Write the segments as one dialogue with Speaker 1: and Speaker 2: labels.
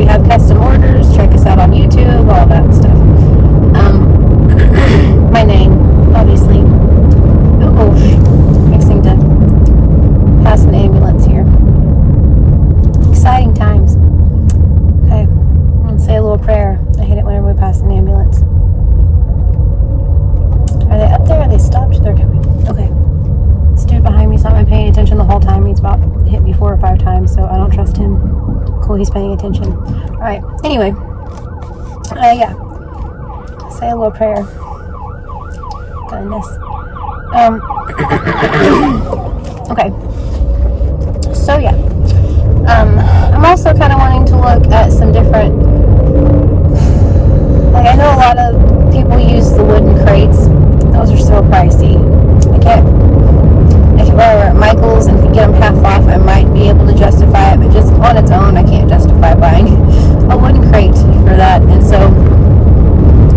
Speaker 1: we have custom orders, check us out on YouTube, all that stuff. My name, obviously. Oh gosh, fixing to pass an ambulance here. Exciting times. Okay, I'm gonna say a little prayer. I hate it whenever we pass an ambulance. Are they up there? Are they stopped? They're coming. Okay. This dude behind me's not been paying attention the whole time. He's about hit me 4 or 5 times, so I don't trust him. Cool, he's paying attention. Alright, anyway. Yeah. Say a little prayer. Goodness. Okay. So, yeah. I'm also kind of wanting to look at some different... Like, I know a lot of people use the wooden crates. Those are so pricey. If I were at Michael's and could get them half off, I might be able to justify it, but just on its own, I can't justify buying a wooden crate for that. And so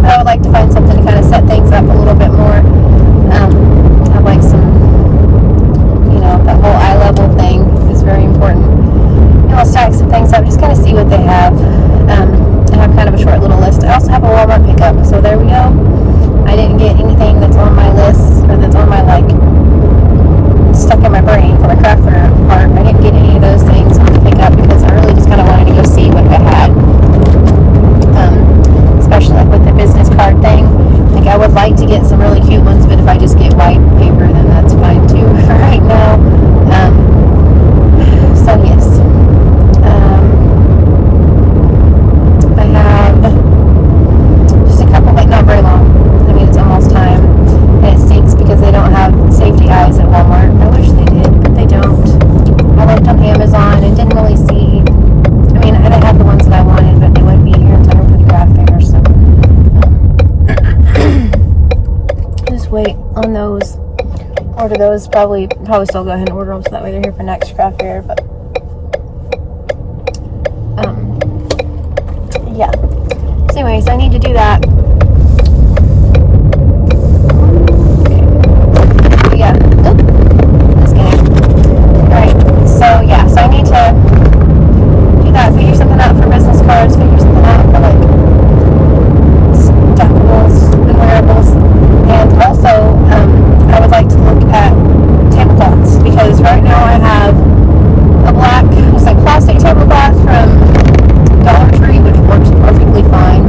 Speaker 1: I would like to find something to kind of set things up a little bit more. Have like some, that whole eye level thing is very important. I'll stack some things up, just kind of see what they have. I have kind of a short little list. I also have a Walmart pickup, so there we go. I didn't get anything that's on my list, or that's on my, stuck in my brain for my craft fair part. I didn't get any of those things on the pickup because I really just kind of wanted to go see what I had. Especially with the business card thing. I would like to get some really cute ones, but if I just get white paper, then that's fine too for right now. So yes. I have just a couple, not very long. I mean, it's almost time. And it stinks because they don't have safety eyes at Walmart. I wish they did, but they don't. I looked on Amazon and didn't really see. I mean, they have the ones that I wanted, but they wouldn't be here in time for the craft fair, so just wait on those. Order those. Probably still go ahead and order them so that way they're here for next craft fair. But yeah. So anyways, I need to do that. So I need to do that, figure something out for business cards, figure something out for stackables and wearables, and also I would like to look at tablecloths, because right now I have a black, it's like plastic tablecloth from Dollar Tree, which works perfectly fine.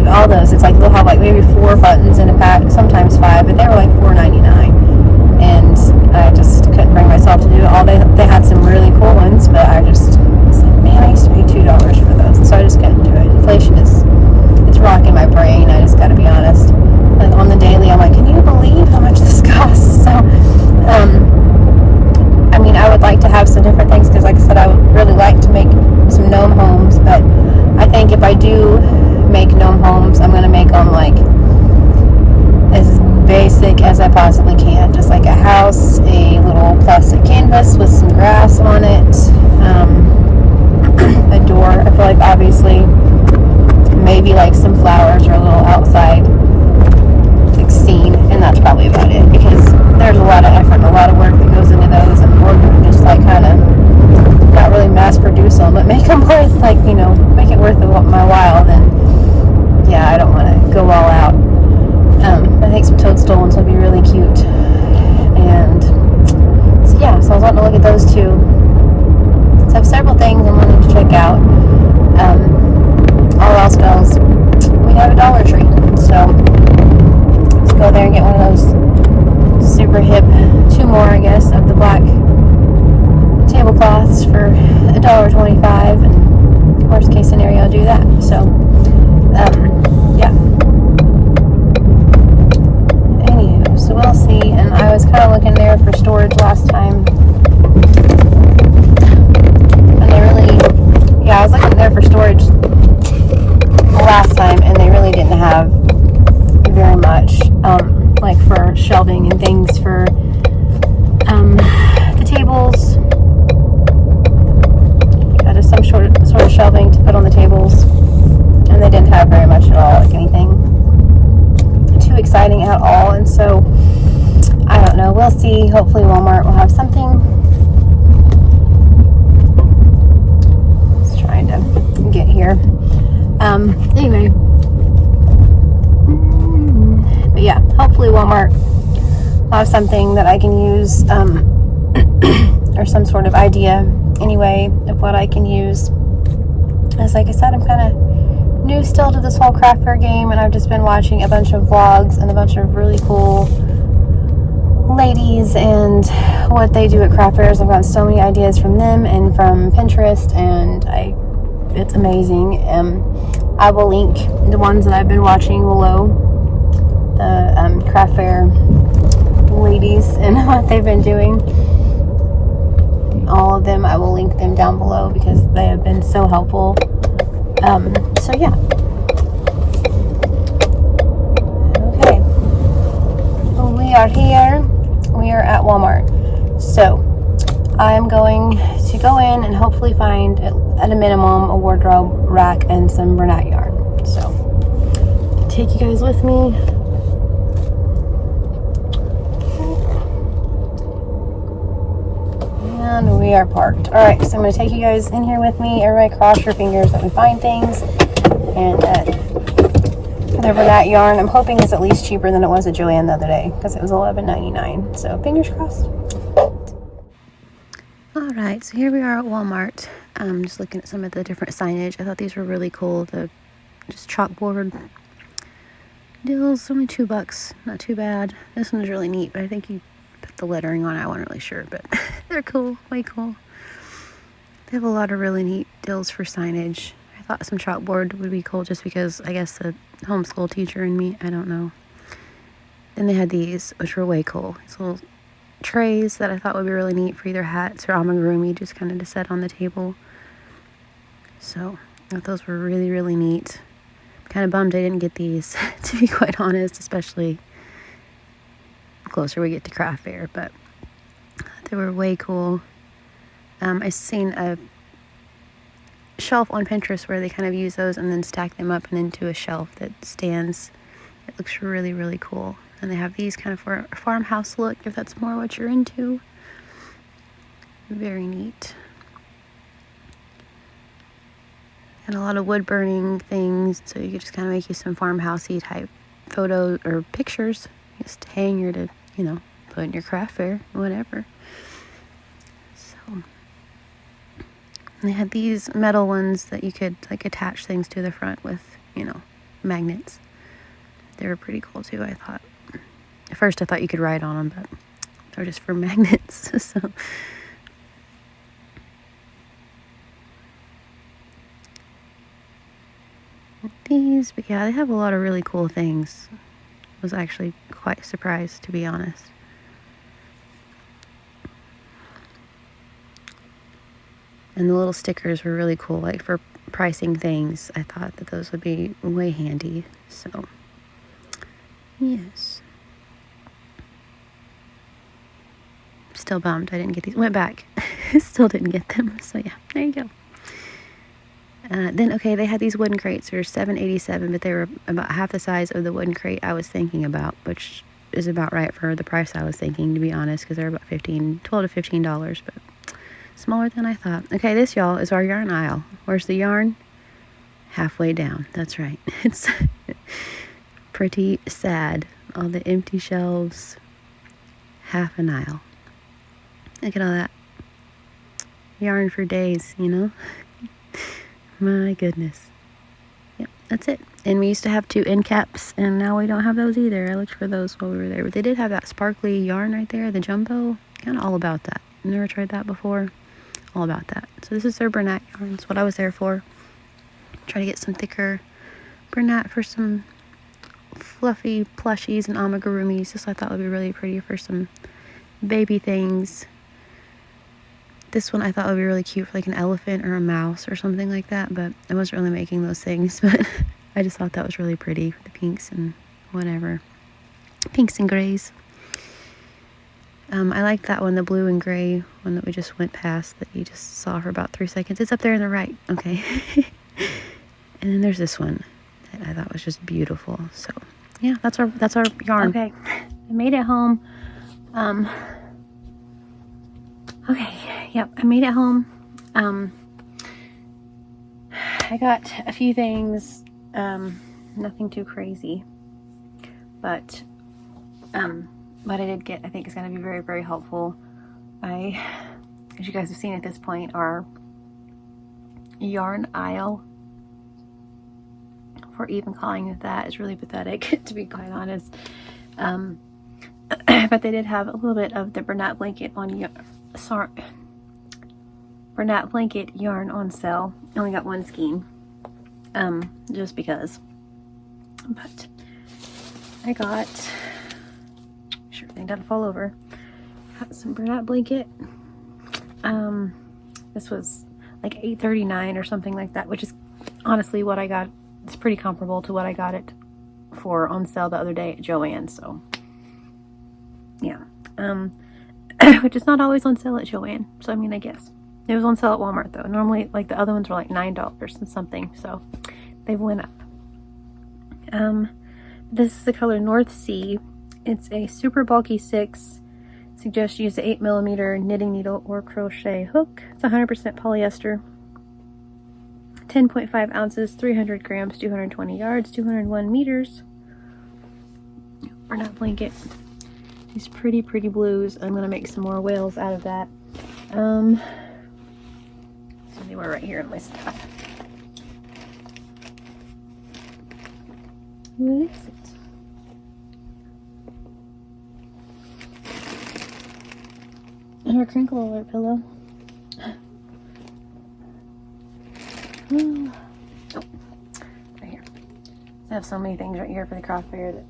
Speaker 1: believe all those. It's like they'll have like maybe 4 buttons in a pack, sometimes 5, but they were like $4.99, and I just couldn't bring myself to do it all. They had some really cool ones, but I just was like, man, I used to pay $2 for those, and so I just couldn't do it. Inflation it's rocking my brain. I just got to be honest. Like on the daily, I'm like, can you believe how much this costs? So, I mean, I would like to have some different things because, like I said, I would really like to make some gnome homes, but I think if I do make gnome homes, I'm going to make them like as basic as I possibly can. Just like a house, a little plastic canvas with some grass on it, a door. I feel like obviously maybe like some flowers or a little outside like scene, and that's probably about it, because there's a lot of effort and a lot of work that goes into those, and we're just like kind of not really mass produce them, but make them worth, like, you know, make it worth my while. Then yeah, I don't want to go all out. I think some toadstool ones would be really cute, and so yeah, so I was wanting to look at those too. So I have several things I'm wanting to check out. All else fails, we have a Dollar Tree, so let's go there and get one of those super hip, 2 more I guess, of the black tablecloths for $1.25, and worst case scenario, I'll do that. So yeah, anywho, so we'll see. And I was kind of looking there for storage last time, and they really, yeah, I was looking there for storage last time, and they really didn't have very much, like for shelving and things for the tables. Yeah, just some sort of shelving to put on the tables, and they didn't have very much at all, like anything too exciting at all. And so I don't know, we'll see. Hopefully Walmart will have something. Just trying to get here. Anyway, but yeah, hopefully Walmart will have something that I can use, or some sort of idea anyway of what I can use. As like I said, I'm kind of new still to this whole craft fair game, and I've just been watching a bunch of vlogs and a bunch of really cool ladies and what they do at craft fairs. I've gotten so many ideas from them and from Pinterest, and it's amazing. I will link the ones that I've been watching below, the craft fair ladies and what they've been doing. All of them, I will link them down below because they have been so helpful. So yeah. Okay. We are here. We are at Walmart. So I'm going to go in and hopefully find, at a minimum, a wardrobe rack and some Bernat yarn. So take you guys with me. And we are parked. Alright, so I'm going to take you guys in here with me. Everybody cross your fingers that we find things. And that the Bernat yarn, I'm hoping, is at least cheaper than it was at Joann the other day, because it was $11.99. So fingers crossed. Alright, so here we are at Walmart. I'm just looking at some of the different signage. I thought these were really cool. The just chalkboard deals, only $2. Not too bad. This one is really neat, but I think you put the lettering on it. I wasn't really sure, but they're cool, way cool. They have a lot of really neat deals for signage. I thought some chalkboard would be cool just because I guess the homeschool teacher in me, I don't know. Then they had these, which were way cool. These little trays that I thought would be really neat for either hats or amigurumi, just kind of to set on the table. So I thought those were really, really neat. Kind of bummed I didn't get these, to be quite honest, especially the closer we get to craft fair, but they were way cool. I've seen a shelf on Pinterest where they kind of use those and then stack them up and into a shelf that stands. It looks really, really cool. And they have these kind of for a farmhouse look, if that's more what you're into. Very neat. And a lot of wood burning things, so you could just kind of make you some farmhousey type photos or pictures. Just hang or to, you know, put in your craft fair, whatever. So, and they had these metal ones that you could like attach things to the front with, you know, magnets. They were pretty cool too, I thought. At first I thought you could ride on them, but they're just for magnets. So these, but yeah, they have a lot of really cool things. I was actually quite surprised, to be honest. And the little stickers were really cool, like for pricing things. I thought that those would be way handy. So yes, still bummed I didn't get these. Went back, still didn't get them. So yeah, there you go. Then okay, they had these wooden crates. They were $7.87, but they were about half the size of the wooden crate I was thinking about, which is about right for the price I was thinking, to be honest, because they're about $12 to $15, but smaller than I thought. Okay, this, y'all, is our yarn aisle. Where's the yarn? Halfway down. That's right. It's pretty sad. All the empty shelves. Half an aisle. Look at all that yarn for days, you know? My goodness. Yep, that's it. And we used to have 2 end caps, and now we don't have those either. I looked for those while we were there. But they did have that sparkly yarn right there, the jumbo. Kind of all about that. Never tried that before. All about that. So this is their Bernat yarn. It's what I was there for. Try to get some thicker Bernat for some fluffy plushies and amigurumis. This I thought would be really pretty for some baby things. This one I thought would be really cute for like an elephant or a mouse or something like that, but I wasn't really making those things, but I just thought that was really pretty for the pinks and whatever. Pinks and grays. I like that one, the blue and gray one that we just went past that you just saw for about 3 seconds. It's up there on the right. Okay. And then there's this one that I thought was just beautiful. So yeah, that's our yarn. Okay. I made it home. Okay. Yep. I made it home. I got a few things, nothing too crazy, but what I did get, I think, is going to be very, very helpful. As you guys have seen at this point, our yarn aisle, for even calling it that, is really pathetic, to be quite honest. But they did have a little bit of the Bernat blanket Bernat blanket yarn on sale. I only got one skein, just because. But I got, sure thing doesn't fall over. Got some Bernat blanket. This was like $8.39 or something like that, which is honestly what I got. It's pretty comparable to what I got it for on sale the other day at Joann. So yeah, which is not always on sale at Joann. So I mean, I guess it was on sale at Walmart though. Normally, like the other ones were like $9 and something. So they've went up. This is the color North Sea. It's a super bulky 6. Suggest use the 8mm knitting needle or crochet hook. It's 100% polyester. 10.5 ounces, 300 grams, 220 yards, 201 meters. Bernat blanket. These pretty, pretty blues. I'm going to make some more whales out of that. So they were right here in my stuff. What is it? And our crinkle alert pillow. Oh, right here. I have so many things right here for the craft fair that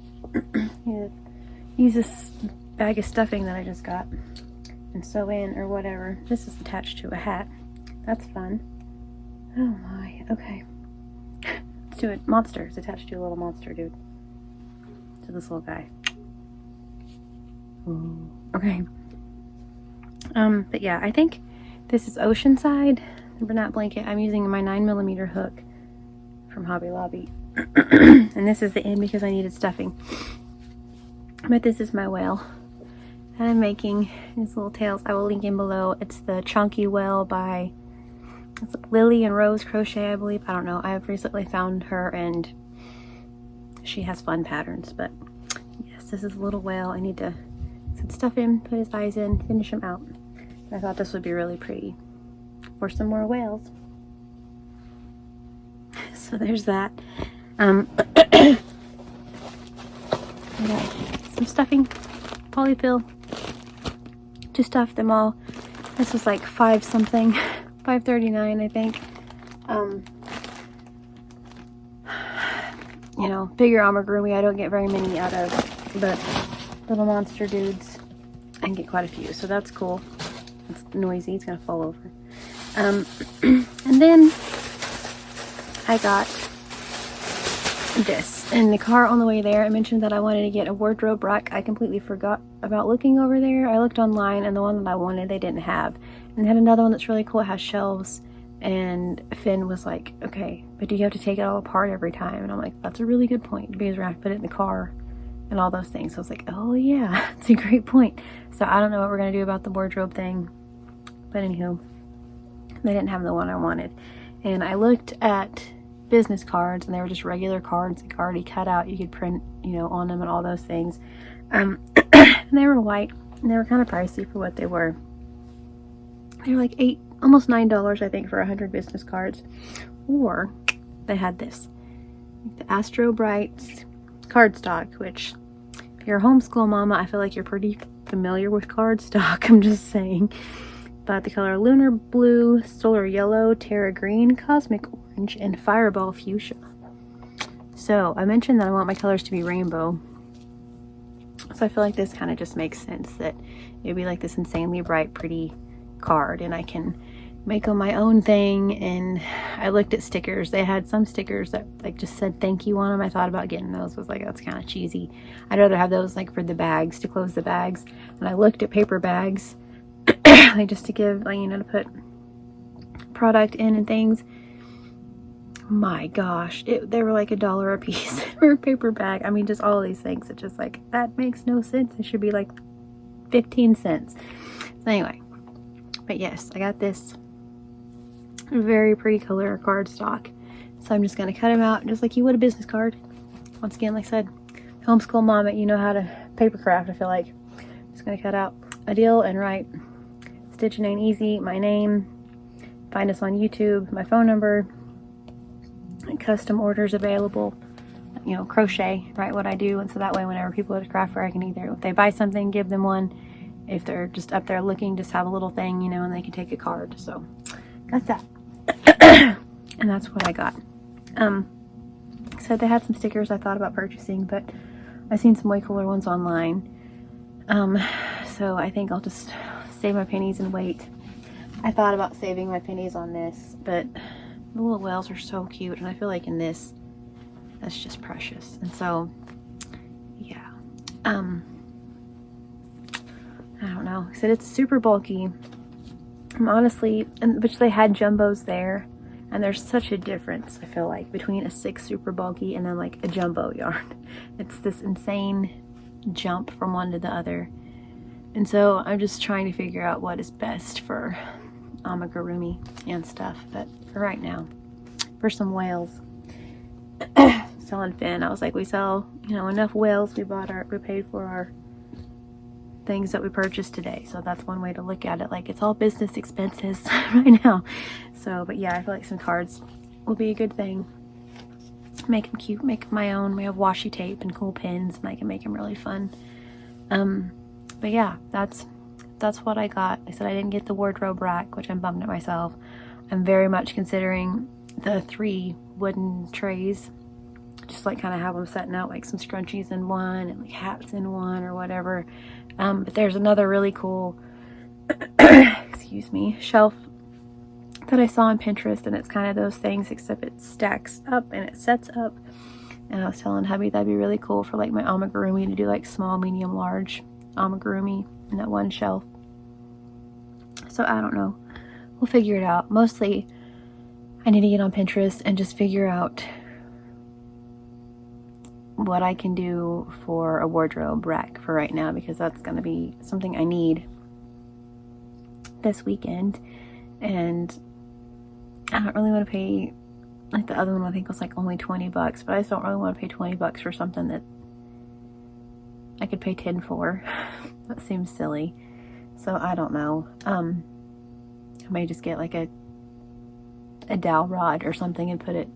Speaker 1: use this bag of stuffing that I just got and sew in or whatever. This is attached to a hat. That's fun. Oh my. Okay. Let's do it. Monster. It's attached to a little monster, dude. To this little guy. Ooh. Okay. But yeah, I think this is Oceanside, the Bernat blanket. I'm using my 9mm hook from Hobby Lobby. And this is the end because I needed stuffing. But this is my whale that I'm making. These little tails I will link in below. It's the Chunky Whale by Lily and Rose Crochet, I believe. I don't know. I've recently found her and she has fun patterns. But yes, this is a little whale. I need to set stuff in, put his eyes in, finish him out. I thought this would be really pretty for some more whales. So there's that. polyfill to stuff them all. This was like $5 something, $5.39 I think. You know, bigger amigurumi I don't get very many out of, but little monster dudes I can get quite a few, so that's cool. It's noisy, it's gonna fall over. And then I got this in the car on the way there. I mentioned that I wanted to get a wardrobe rack. I completely forgot about looking over there. I looked online and the one that I wanted they didn't have, and they had another one that's really cool. It has shelves, and Finn was like, okay, but do you have to take it all apart every time? And I'm like, that's a really good point, because we're gonna have to put it in the car and all those things. So I was like, oh yeah, it's a great point. So I don't know what we're gonna do about the wardrobe thing, but anywho, they didn't have the one I wanted. And I looked at business cards, and they were just regular cards, like already cut out. You could print, you know, on them and all those things. And they were white, and they were kind of pricey for what they were. They were like almost $9, I think, for 100 business cards. Or they had this, the Astro Brights cardstock, which if you're a homeschool mama, I feel like you're pretty familiar with cardstock. I'm just saying. But the color Lunar Blue, Solar Yellow, Terra Green, Cosmic Orange, and Fireball Fuchsia. So I mentioned that I want my colors to be rainbow. So I feel like this kind of just makes sense, that it would be like this insanely bright, pretty card, and I can make them my own thing. And I looked at stickers. They had some stickers that like just said thank you on them. I thought about getting those. I was like, that's kind of cheesy. I'd rather have those like for the bags, to close the bags. And I looked at paper bags, like just to give, like, you know, to put product in and things. My gosh, they were like $1 a piece for a paper bag. I mean, just all these things. It's just like, that makes no sense. It should be like 15 cents. So anyway, but yes, I got this very pretty color cardstock. So I'm just going to cut them out just like you would a business card. Once again, like I said, homeschool mama, you know how to paper craft, I feel like. Just going to cut out a deal and write Stitching Ain't Easy, my name, find us on YouTube, my phone number, and custom orders available, you know, crochet, write what I do. And so that way, whenever people go to craft fair, I can either, if they buy something, give them one. If they're just up there looking, just have a little thing, you know, and they can take a card. So got that. And that's what I got. So they had some stickers I thought about purchasing, but I've seen some way cooler ones online. So I think I'll just save my pennies and wait. I thought about saving my pennies on this, but the little whales are so cute, and I feel like in this, that's just precious. And so, yeah. I don't know. I said it's super bulky. Honestly, which they had jumbos there, and there's such a difference, I feel like, between a 6 super bulky and then like a jumbo yarn. It's this insane jump from one to the other. And so I'm just trying to figure out what is best for amigurumi and stuff. But for right now, for some whales, selling Finn, I was like, we sell, you know, enough whales. We paid for our things that we purchased today. So that's one way to look at it. Like, it's all business expenses right now. So, but yeah, I feel like some cards will be a good thing. Make them cute, make them my own. We have washi tape and cool pins, and I can make them really fun. But yeah, that's what I got. I said I didn't get the wardrobe rack, which I'm bummed at myself. I'm very much considering the 3 wooden trays, just like kind of have them setting out like some scrunchies in one and like hats in one or whatever. But there's another really cool excuse me, shelf that I saw on Pinterest, and it's kind of those things, except it stacks up and it sets up. And I was telling hubby that'd be really cool for like my amigurumi, to do like small, medium, large amigurumi in that one shelf. So I don't know, we'll figure it out. Mostly I need to get on Pinterest and just figure out what I can do for a wardrobe rack for right now, because that's going to be something I need this weekend. And I don't really want to pay, like the other one I think was like only $20, but I just don't really want to pay $20 for something that I could pay 10 for. That seems silly. So I don't know. I may just get like a dowel rod or something and put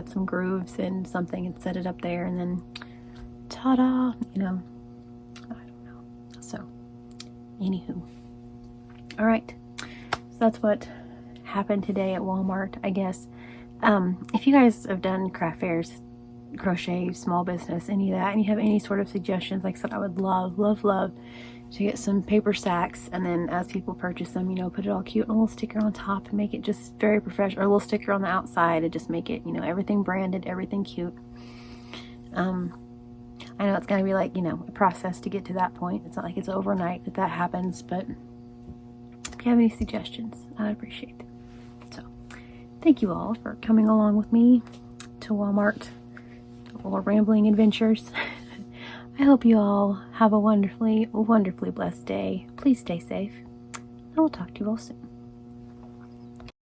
Speaker 1: some grooves in something and set it up there, and then ta-da, you know. I don't know. Anywho. All right. So that's what happened today at Walmart, I guess. If you guys have done craft fairs, crochet, small business, any of that, and you have any sort of suggestions, like I said, I would love to get some paper sacks, and then as people purchase them, you know, put it all cute and a little sticker on top and make it just very professional, or a little sticker on the outside and just make it, you know, everything branded, everything cute. I know it's going to be like, you know, a process to get to that point. It's not like it's overnight that happens, but if you have any suggestions, I'd appreciate it. So, thank you all for coming along with me to Walmart, or rambling adventures. I hope you all have a wonderfully blessed day. Please stay safe. I will talk to you all soon.